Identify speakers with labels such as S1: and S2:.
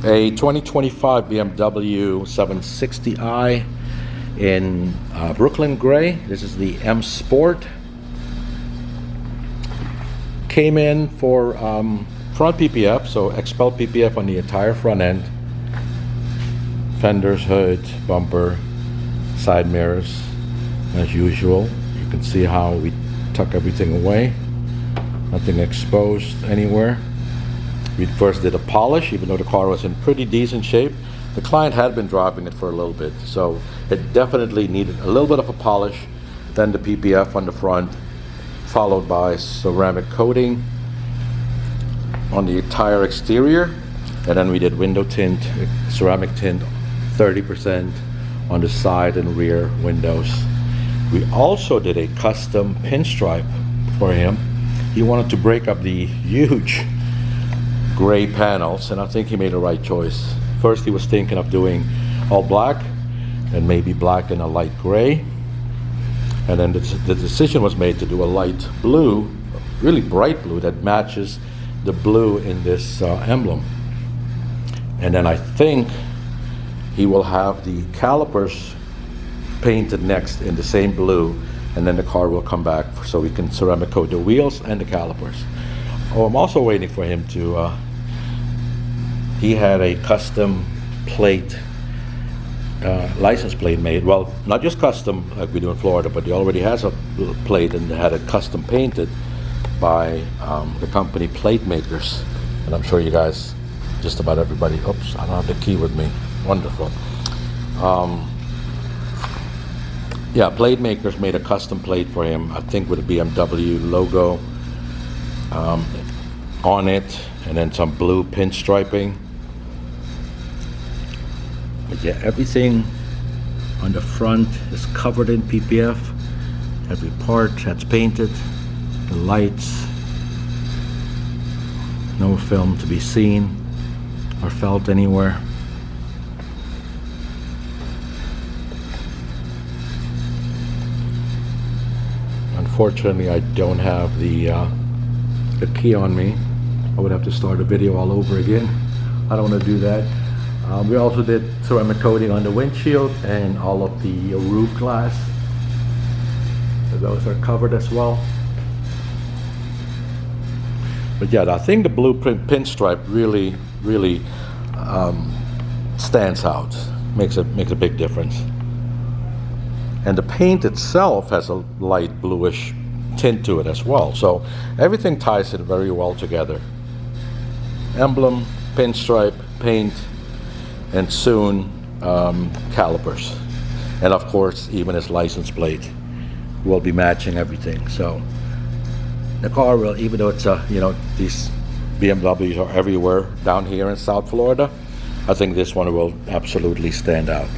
S1: A 2025 BMW 760i in Brooklyn Gray. This is the M Sport. Came in for front PPF, so XPEL PPF on the entire front end. Fenders, hood, bumper, side mirrors, as usual. You can see how we tuck everything away. Nothing exposed anywhere. We first did a polish, even though the car was in pretty decent shape. The client had been driving it for a little bit, so it definitely needed a little bit of a polish. Then the PPF on the front, followed by ceramic coating on the entire exterior. And then we did window tint, ceramic tint, 30% on the side and rear windows. We also did a custom pinstripe for him. He wanted to break up the huge gray panels, and I think he made the right choice. First he was thinking of doing all black and maybe black and a light gray, and then the decision was made to do a light blue, really bright blue that matches the blue in this emblem. And then I think he will have the calipers painted next in the same blue, and then the car will come back so we can ceramic coat the wheels and the calipers. Oh, I'm also waiting for him to he had a custom plate, license plate made. Well, not just custom like we do in Florida, but he already has a plate and had it custom painted by the company Plate Makers. And I'm sure you guys, just about everybody, oops, I don't have the key with me. Wonderful. Yeah, Plate Makers made a custom plate for him, I think with a BMW logo on it, and then some blue pinstriping. But yeah, everything on the front is covered in PPF. Every part that's painted, the lights, no film to be seen or felt anywhere. Unfortunately, I don't have the key on me. I would have to start a video all over again. I don't want to do that. We also did ceramic coating on the windshield and all of the roof glass. So those are covered as well. But yeah, I think the blueprint pinstripe really stands out. Makes a big difference. And the paint itself has a light bluish tint to it as well. So everything ties it very well together. Emblem, pinstripe, paint, and soon calipers. And of course, even his license plate will be matching everything. So the car will, even though it's these BMWs are everywhere down here in South Florida, I think this one will absolutely stand out.